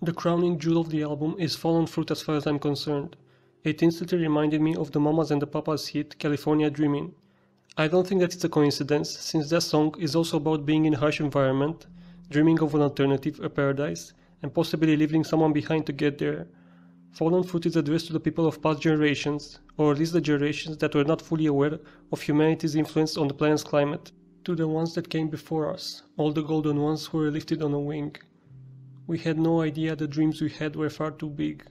The crowning jewel of the album is Fallen Fruit as far as I'm concerned. It instantly reminded me of the Mamas and the Papas hit California Dreamin'. I don't think that it's a coincidence, since that song is also about being in a harsh environment, dreaming of an alternative, a paradise, and possibly leaving someone behind to get there. Fallen Fruit is addressed to the people of past generations, or at least the generations that were not fully aware of humanity's influence on the planet's climate. To the ones that came before us, all the golden ones who were lifted on a wing. We had no idea the dreams we had were far too big.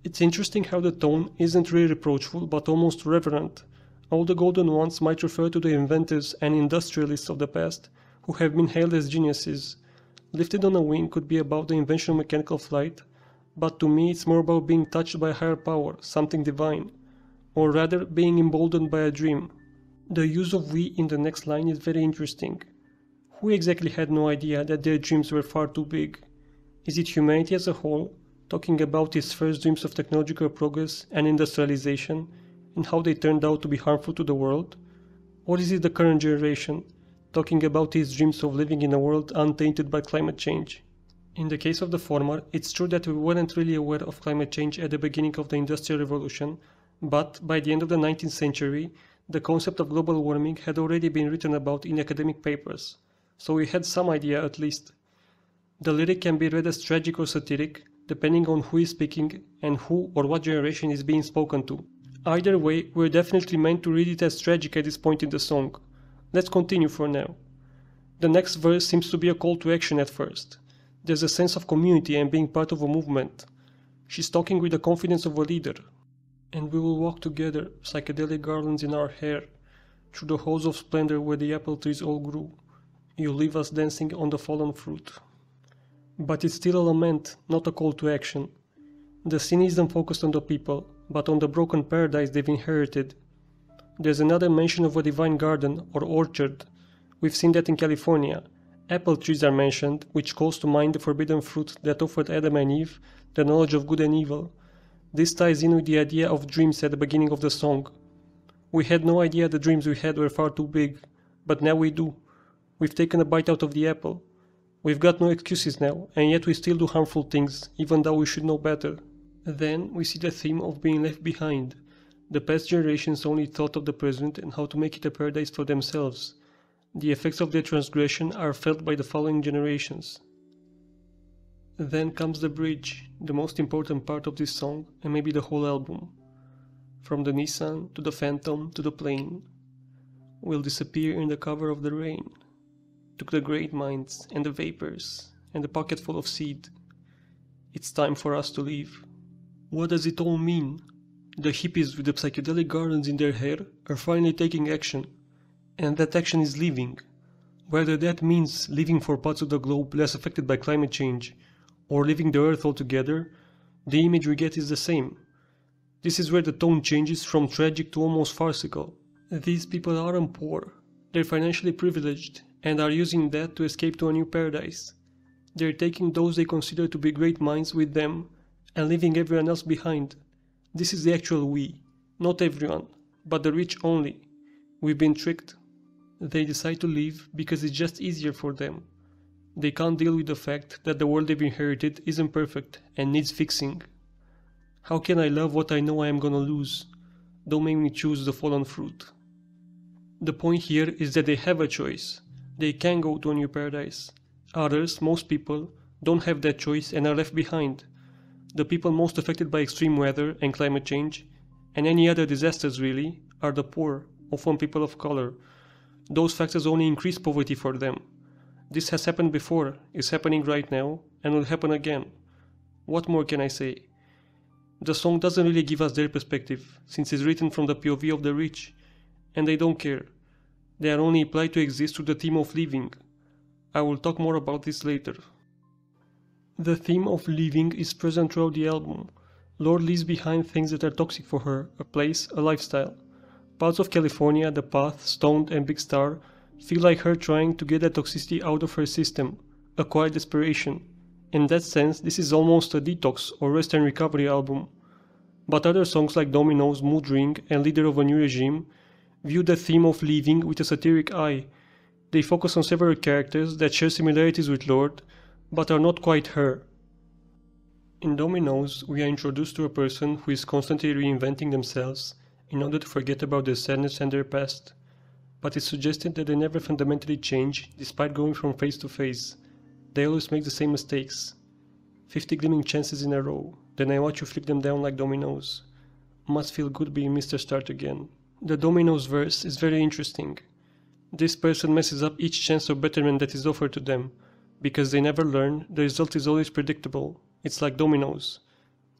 It's interesting how the tone isn't really reproachful but almost reverent. All the golden ones might refer to the inventors and industrialists of the past, who have been hailed as geniuses. Lifted on a wing could be about the invention of mechanical flight, but to me it's more about being touched by a higher power, something divine. Or rather, being emboldened by a dream. The use of we in the next line is very interesting. Who exactly had no idea that their dreams were far too big? Is it humanity as a whole, talking about its first dreams of technological progress and industrialization, and how they turned out to be harmful to the world? Or is it the current generation, talking about its dreams of living in a world untainted by climate change? In the case of the former, it's true that we weren't really aware of climate change at the beginning of the Industrial Revolution, but by the end of the 19th century, the concept of global warming had already been written about in academic papers, so we had some idea at least. The lyric can be read as tragic or satiric, depending on who is speaking and who or what generation is being spoken to. Either way, we're definitely meant to read it as tragic at this point in the song. Let's continue for now. The next verse seems to be a call to action at first. There's a sense of community and being part of a movement. She's talking with the confidence of a leader. And we will walk together, psychedelic garlands in our hair, through the halls of splendor where the apple trees all grew. You leave us dancing on the fallen fruit. But it's still a lament, not a call to action. The scene isn't focused on the people, but on the broken paradise they've inherited. There's another mention of a divine garden or orchard. We've seen that in California. Apple trees are mentioned, which calls to mind the forbidden fruit that offered Adam and Eve the knowledge of good and evil. This ties in with the idea of dreams at the beginning of the song. We had no idea the dreams we had were far too big, but now we do. We've taken a bite out of the apple. We've got no excuses now, and yet we still do harmful things, even though we should know better. Then we see the theme of being left behind. The past generations only thought of the present and how to make it a paradise for themselves. The effects of their transgression are felt by the following generations. Then comes the bridge, the most important part of this song, and maybe the whole album. From the Nissan, to the Phantom, to the plane. We'll disappear in the cover of the rain. Took the great minds, and the vapors, and the pocket full of seed. It's time for us to leave. What does it all mean? The hippies with the psychedelic gardens in their hair are finally taking action, and that action is leaving. Whether that means leaving for parts of the globe less affected by climate change, or leaving the earth altogether, the image we get is the same. This is where the tone changes from tragic to almost farcical. These people aren't poor, they're financially privileged, and are using that to escape to a new paradise. They're taking those they consider to be great minds with them, and leaving everyone else behind. This is the actual we, not everyone, but the rich only. We've been tricked. They decide to leave because it's just easier for them. They can't deal with the fact that the world they've inherited isn't perfect and needs fixing. How can I love what I know I am gonna lose? Don't make me choose the fallen fruit. The point here is that they have a choice. They can go to a new paradise. Others, most people, don't have that choice and are left behind. The people most affected by extreme weather and climate change, and any other disasters really, are the poor, often people of color. Those factors only increase poverty for them. This has happened before, is happening right now, and will happen again. What more can I say? The song doesn't really give us their perspective, since it's written from the POV of the rich, and they don't care. They are only implied to exist through the theme of leaving. I will talk more about this later. The theme of leaving is present throughout the album. Lorde leaves behind things that are toxic for her, a place, a lifestyle. Parts of California, the path, Stoned and Big Star feel like her trying to get that toxicity out of her system, a quiet desperation. In that sense, this is almost a detox or rest and recovery album. But other songs like Dominoes, Mood Ring and Leader of a New Regime view the theme of leaving with a satiric eye. They focus on several characters that share similarities with Lorde, but are not quite her. In Dominoes, we are introduced to a person who is constantly reinventing themselves in order to forget about their sadness and their past, but it's suggested that they never fundamentally change despite going from phase to phase. They always make the same mistakes. 50 gleaming chances in a row, then I watch you flick them down like dominoes. Must feel good being Mr. Start again. The Dominoes verse is very interesting. This person messes up each chance of betterment that is offered to them. Because they never learn, the result is always predictable. It's like dominoes.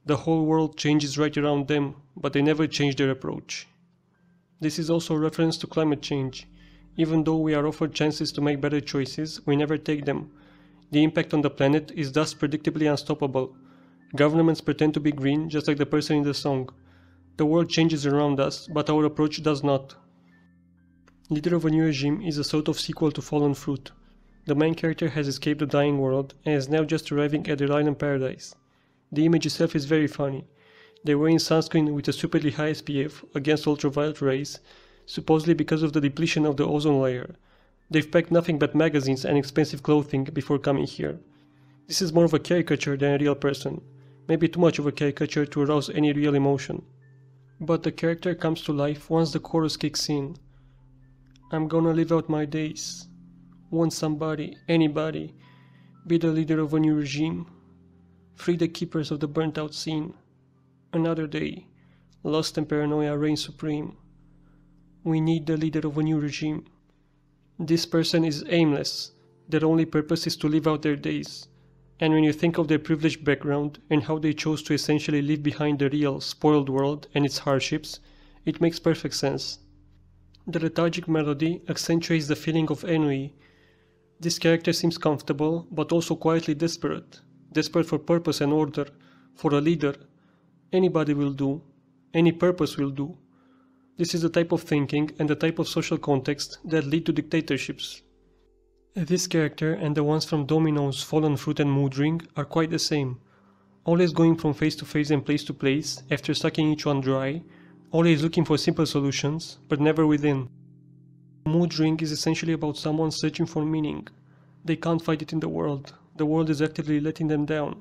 The whole world changes right around them, but they never change their approach. This is also a reference to climate change. Even though we are offered chances to make better choices, we never take them. The impact on the planet is thus predictably unstoppable. Governments pretend to be green, just like the person in the song. The world changes around us, but our approach does not. Leader of a New Regime is a sort of sequel to Fallen Fruit. The main character has escaped the dying world and is now just arriving at their island paradise. The image itself is very funny. They're wearing sunscreen with a stupidly high SPF against ultraviolet rays, supposedly because of the depletion of the ozone layer. They've packed nothing but magazines and expensive clothing before coming here. This is more of a caricature than a real person, maybe too much of a caricature to arouse any real emotion. But the character comes to life once the chorus kicks in. I'm gonna live out my days. Want somebody, anybody, be the leader of a new regime. Free the keepers of the burnt out scene. Another day, lust and paranoia reign supreme. We need the leader of a new regime. This person is aimless, their only purpose is to live out their days. And when you think of their privileged background and how they chose to essentially leave behind the real, spoiled world and its hardships, it makes perfect sense. The lethargic melody accentuates the feeling of ennui. This character seems comfortable, but also quietly desperate. Desperate for purpose and order, for a leader. Anybody will do. Any purpose will do. This is the type of thinking and the type of social context that lead to dictatorships. This character and the ones from Domino's, Fallen Fruit and Mood Ring are quite the same. Always going from phase to phase and place to place after sucking each one dry, always looking for simple solutions, but never within. Mood Ring is essentially about someone searching for meaning. They can't find it in the world is actively letting them down.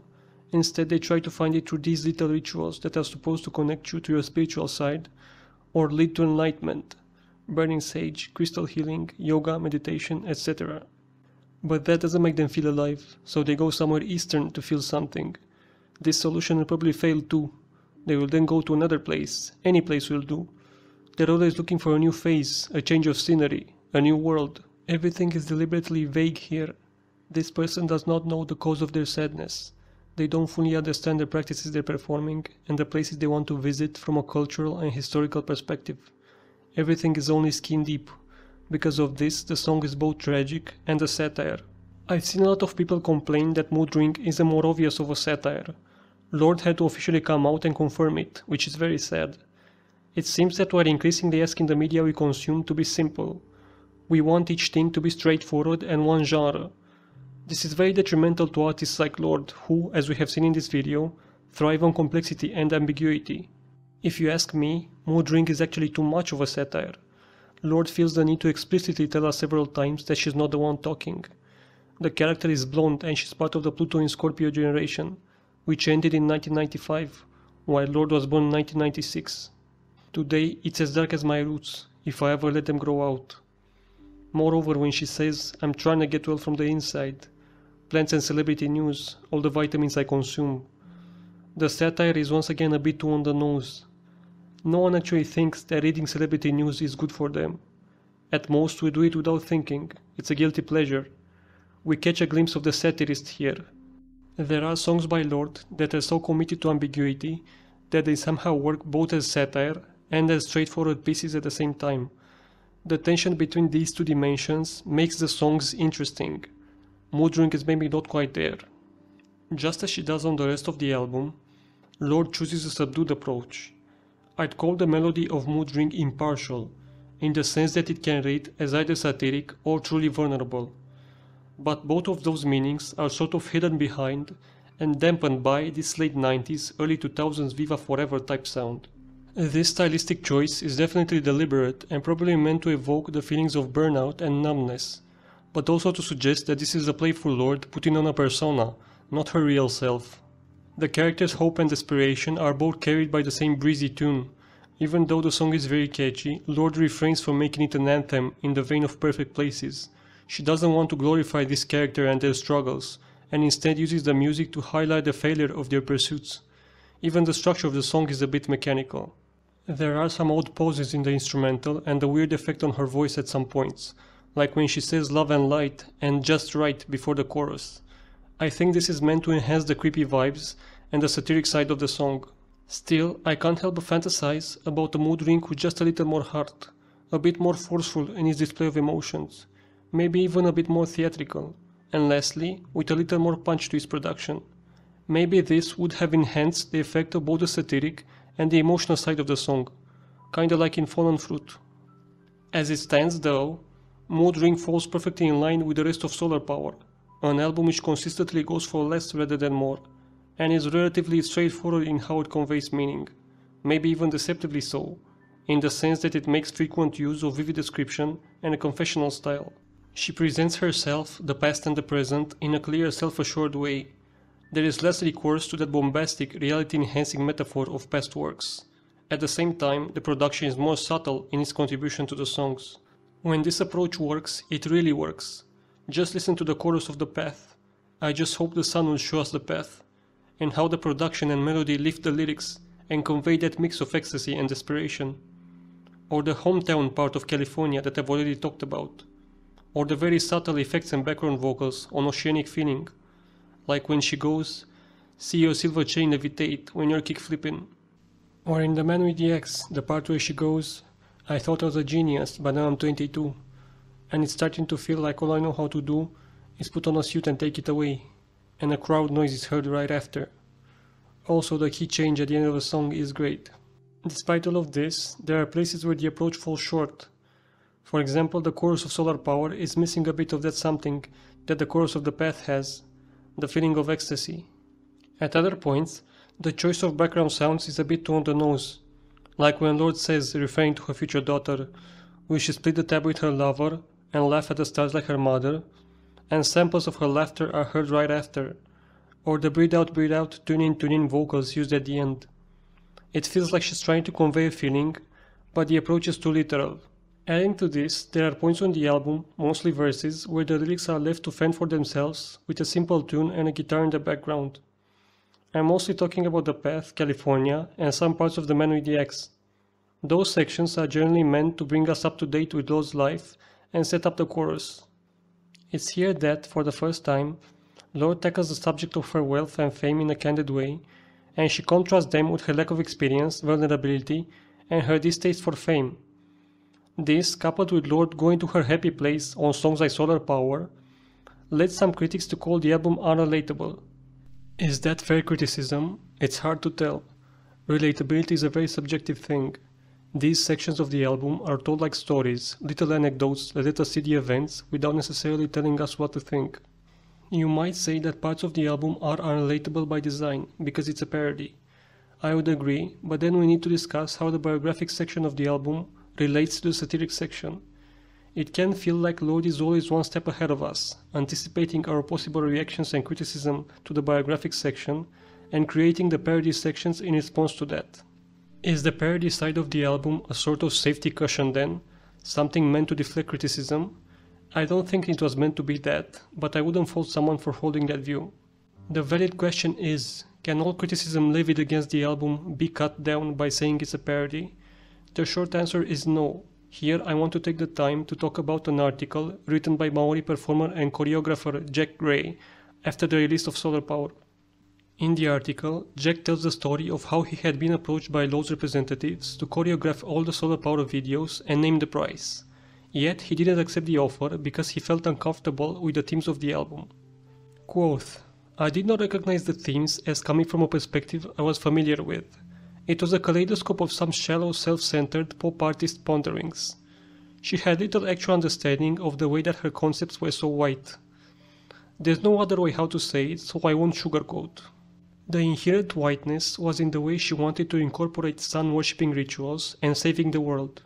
Instead they try to find it through these little rituals that are supposed to connect you to your spiritual side, or lead to enlightenment. Burning sage, crystal healing, yoga, meditation, etc. But that doesn't make them feel alive, so they go somewhere eastern to feel something. This solution will probably fail too. They will then go to another place, any place will do. They're always looking for a new phase, a change of scenery, a new world. Everything is deliberately vague here. This person does not know the cause of their sadness. They don't fully understand the practices they're performing and the places they want to visit from a cultural and historical perspective. Everything is only skin deep. Because of this, the song is both tragic and a satire. I've seen a lot of people complain that Mood Ring is a more obvious of a satire. Lorde had to officially come out and confirm it, which is very sad. It seems that we're increasingly asking the media we consume to be simple. We want each thing to be straightforward and one genre. This is very detrimental to artists like Lorde, who, as we have seen in this video, thrive on complexity and ambiguity. If you ask me, Mood Ring is actually too much of a satire. Lorde feels the need to explicitly tell us several times that she's not the one talking. The character is blonde and she's part of the Pluto in Scorpio generation, which ended in 1995, while Lorde was born in 1996. Today it's as dark as my roots, if I ever let them grow out. Moreover, when she says, "I'm trying to get well from the inside," plants and celebrity news, all the vitamins I consume. The satire is once again a bit too on the nose. No one actually thinks that reading celebrity news is good for them. At most we do it without thinking, it's a guilty pleasure. We catch a glimpse of the satirist here. There are songs by Lorde that are so committed to ambiguity that they somehow work both as satire and as straightforward pieces at the same time. The tension between these two dimensions makes the songs interesting. Mood Ring is maybe not quite there. Just as she does on the rest of the album, Lorde chooses a subdued approach. I'd call the melody of Mood Ring impartial, in the sense that it can read as either satiric or truly vulnerable. But both of those meanings are sort of hidden behind and dampened by this late 90s, early 2000s Viva Forever type sound. This stylistic choice is definitely deliberate and probably meant to evoke the feelings of burnout and numbness, but also to suggest that this is a playful Lorde putting on a persona, not her real self. The character's hope and desperation are both carried by the same breezy tune. Even though the song is very catchy, Lorde refrains from making it an anthem in the vein of Perfect Places. She doesn't want to glorify this character and their struggles, and instead uses the music to highlight the failure of their pursuits. Even the structure of the song is a bit mechanical. There are some odd pauses in the instrumental and a weird effect on her voice at some points, like when she says love and light and just right before the chorus. I think this is meant to enhance the creepy vibes and the satiric side of the song. Still, I can't help but fantasize about a Mood Ring with just a little more heart, a bit more forceful in its display of emotions, maybe even a bit more theatrical, and lastly, with a little more punch to its production. Maybe this would have enhanced the effect of both the satiric and the emotional side of the song, kinda like in Fallen Fruit. As it stands though, Mood Ring falls perfectly in line with the rest of Solar Power, an album which consistently goes for less rather than more, and is relatively straightforward in how it conveys meaning, maybe even deceptively so, in the sense that it makes frequent use of vivid description and a confessional style. She presents herself, the past and the present, in a clear, self-assured way. There is less recourse to that bombastic, reality-enhancing metaphor of past works. At the same time, the production is more subtle in its contribution to the songs. When this approach works, it really works. Just listen to the chorus of The Path. I just hope the sun will show us the path. And how the production and melody lift the lyrics and convey that mix of ecstasy and desperation. Or the hometown part of California that I've already talked about. Or the very subtle effects and background vocals on Oceanic Feeling. Like when she goes, "See your silver chain levitate when you're kick flipping." Or in The Man with the Axe, the part where she goes, "I thought I was a genius, but now I'm 22. And it's starting to feel like all I know how to do is put on a suit and take it away, and a crowd noise is heard right after. Also, the key change at the end of the song is great. Despite all of this, there are places where the approach falls short. For example, the chorus of Solar Power is missing a bit of that something that the chorus of The Path has, the feeling of ecstasy. At other points, the choice of background sounds is a bit too on the nose, like when Lorde says, referring to her future daughter, "We should split the tab with her lover and laugh at the stars like her mother," and samples of her laughter are heard right after, or the breathe out, tune in vocals used at the end. It feels like she's trying to convey a feeling, but the approach is too literal. Adding to this, there are points on the album, mostly verses, where the lyrics are left to fend for themselves with a simple tune and a guitar in the background. I'm mostly talking about The Path, California, and some parts of The Man with the Axe. Those sections are generally meant to bring us up to date with Lorde's life and set up the chorus. It's here that, for the first time, Lorde tackles the subject of her wealth and fame in a candid way, and she contrasts them with her lack of experience, vulnerability, and her distaste for fame. This, coupled with Lorde going to her happy place on songs like Solar Power, led some critics to call the album unrelatable. Is that fair criticism? It's hard to tell. Relatability is a very subjective thing. These sections of the album are told like stories, little anecdotes that let us see the events without necessarily telling us what to think. You might say that parts of the album are unrelatable by design, because it's a parody. I would agree, but then we need to discuss how the biographic section of the album relates to the satiric section. It can feel like Lorde is always one step ahead of us, anticipating our possible reactions and criticism to the biographic section, and creating the parody sections in response to that. Is the parody side of the album a sort of safety cushion then? Something meant to deflect criticism? I don't think it was meant to be that, but I wouldn't fault someone for holding that view. The valid question is, can all criticism levied against the album be cut down by saying it's a parody? The short answer is no. Here I want to take the time to talk about an article written by Maori performer and choreographer Jack Gray after the release of Solar Power. In the article, Jack tells the story of how he had been approached by Lorde's representatives to choreograph all the Solar Power videos and name the price. Yet he didn't accept the offer because he felt uncomfortable with the themes of the album. Quote, "I did not recognize the themes as coming from a perspective I was familiar with. It was a kaleidoscope of some shallow, self-centered pop artist ponderings. She had little actual understanding of the way that her concepts were so white. There's no other way how to say it, so I won't sugarcoat. The inherent whiteness was in the way she wanted to incorporate sun-worshipping rituals and saving the world,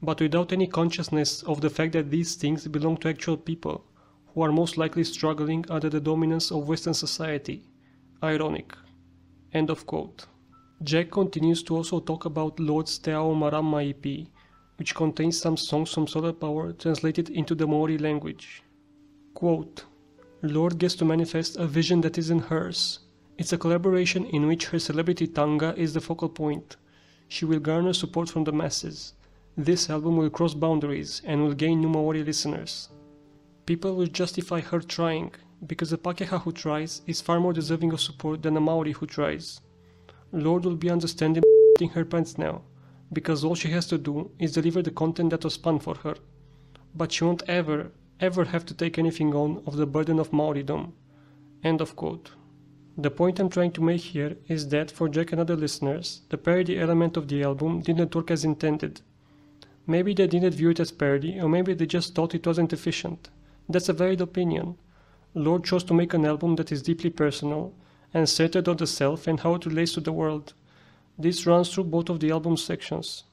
but without any consciousness of the fact that these things belong to actual people, who are most likely struggling under the dominance of Western society. Ironic." End of quote. Jack continues to also talk about Lorde's Te Ao Marama EP, which contains some songs from Solar Power translated into the Maori language. Quote, "Lorde gets to manifest a vision that isn't hers. It's a collaboration in which her celebrity tanga is the focal point. She will garner support from the masses. This album will cross boundaries and will gain new Maori listeners. People will justify her trying, because a Pakeha who tries is far more deserving of support than a Maori who tries. Lorde will be understanding in her pants now, because all she has to do is deliver the content that was spun for her. But she won't ever have to take anything on of the burden of Maoridom." End of quote. The point I'm trying to make here is that for Jack and other listeners, the parody element of the album didn't work as intended. Maybe they didn't view it as parody, or maybe they just thought it wasn't efficient. That's a valid opinion. Lorde chose to make an album that is deeply personal, and centered on the self and how it relates to the world. This runs through both of the album's sections.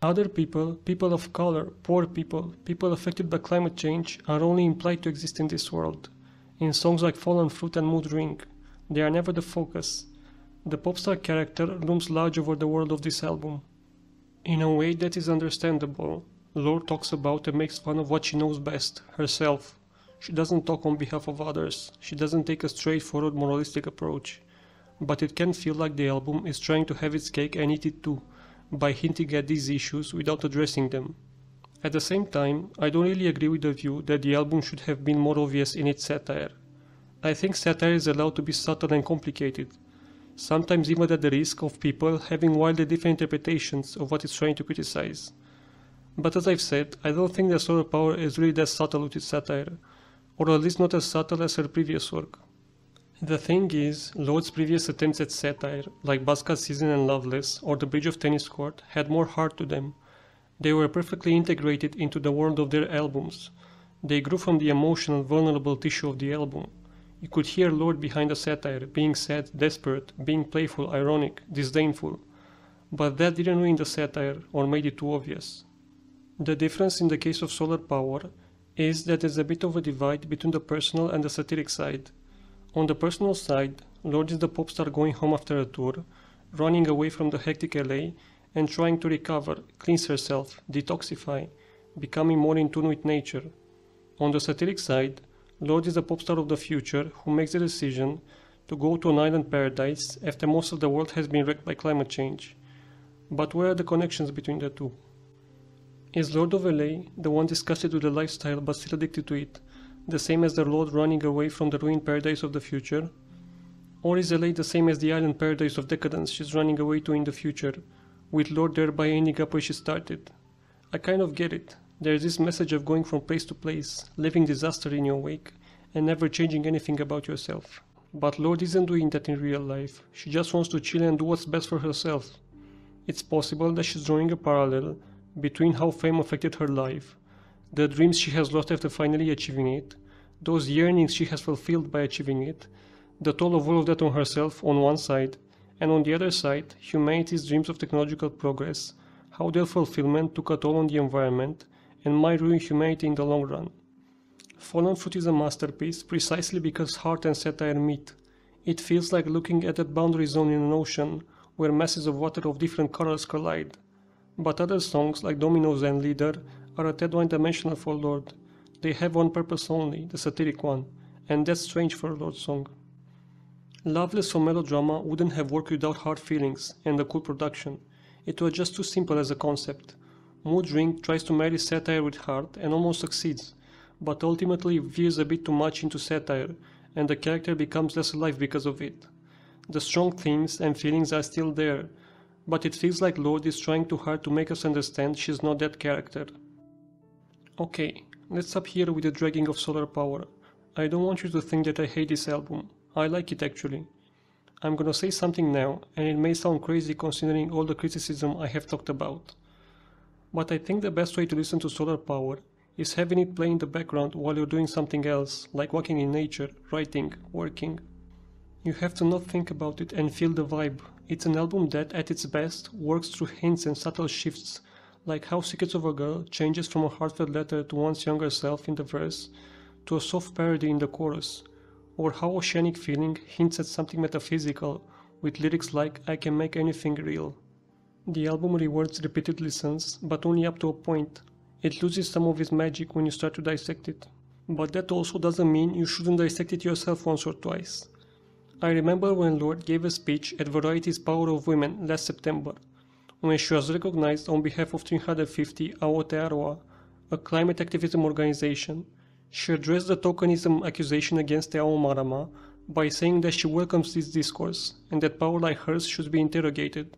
Other people, people of color, poor people, people affected by climate change are only implied to exist in this world. In songs like Fallen Fruit and Mood Ring, they are never the focus. The popstar character looms large over the world of this album. In a way that is understandable, Lorde talks about and makes fun of what she knows best, herself. She doesn't talk on behalf of others, she doesn't take a straightforward moralistic approach. But it can feel like the album is trying to have its cake and eat it too, by hinting at these issues without addressing them. At the same time, I don't really agree with the view that the album should have been more obvious in its satire. I think satire is allowed to be subtle and complicated, sometimes even at the risk of people having wildly different interpretations of what it's trying to criticize. But as I've said, I don't think that Solar Power is really that subtle with its satire. or at least not as subtle as her previous work. The thing is, Lorde's previous attempts at satire, like Buzzcut Season and Loveless or The Bridge of Tennis Court, had more heart to them. They were perfectly integrated into the world of their albums. They grew from the emotional, vulnerable tissue of the album. You could hear Lorde behind the satire, being sad, desperate, being playful, ironic, disdainful. But that didn't ruin the satire or made it too obvious. The difference in the case of Solar Power is that there's a bit of a divide between the personal and the satiric side. On the personal side, Lorde is the pop star going home after a tour, running away from the hectic LA and trying to recover, cleanse herself, detoxify, becoming more in tune with nature. On the satiric side, Lorde is the pop star of the future who makes the decision to go to an island paradise after most of the world has been wrecked by climate change. But where are the connections between the two? Is Lorde of LA the one disgusted with the lifestyle but still addicted to it, the same as the Lorde running away from the ruined paradise of the future? Or is LA the same as the island paradise of decadence she's running away to in the future, with Lorde thereby ending up where she started? I kind of get it. There's this message of going from place to place, leaving disaster in your wake, and never changing anything about yourself. But Lorde isn't doing that in real life. She just wants to chill and do what's best for herself. It's possible that she's drawing a parallel between how fame affected her life, the dreams she has lost after finally achieving it, those yearnings she has fulfilled by achieving it, the toll of all of that on herself on one side, and on the other side, humanity's dreams of technological progress, how their fulfillment took a toll on the environment, and might ruin humanity in the long run. Fallen Fruit is a masterpiece precisely because heart and satire meet. It feels like looking at that boundary zone in an ocean where masses of water of different colors collide. But other songs like Dominoes and Leader are a tad one-dimensional for Lorde. They have one purpose only, the satiric one, and that's strange for a Lorde song. Loveless or Melodrama wouldn't have worked without hard feelings and a cool production. It was just too simple as a concept. Mood Ring tries to marry satire with heart and almost succeeds, but ultimately veers a bit too much into satire, and the character becomes less alive because of it. The strong themes and feelings are still there, but it feels like Lorde is trying too hard to make us understand she's not that character. Okay, let's stop here with the dragging of Solar Power. I don't want you to think that I hate this album. I like it actually. I'm gonna say something now, and it may sound crazy considering all the criticism I have talked about. But I think the best way to listen to Solar Power is having it play in the background while you're doing something else, like walking in nature, writing, working. You have to not think about it and feel the vibe. It's an album that, at its best, works through hints and subtle shifts, like how Secrets of a Girl changes from a heartfelt letter to one's younger self in the verse to a soft parody in the chorus, or how Oceanic Feeling hints at something metaphysical with lyrics like I can make anything real. The album rewards repeated listens, but only up to a point. It loses some of its magic when you start to dissect it. But that also doesn't mean you shouldn't dissect it yourself once or twice. I remember when Lorde gave a speech at Variety's Power of Women last September, when she was recognized on behalf of 350 Aotearoa, a climate activism organization. She addressed the tokenism accusation against Te Ao Marama by saying that she welcomes this discourse and that power like hers should be interrogated.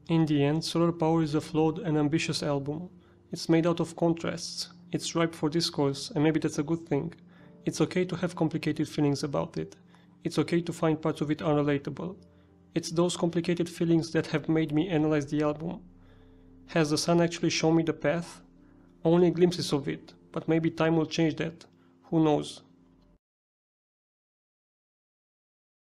In the end, Solar Power is a flawed and ambitious album. It's made out of contrasts. It's ripe for discourse, and maybe that's a good thing. It's okay to have complicated feelings about it. It's okay to find parts of it unrelatable. It's those complicated feelings that have made me analyze the album. Has the sun actually shown me the path? Only glimpses of it, but maybe time will change that. Who knows?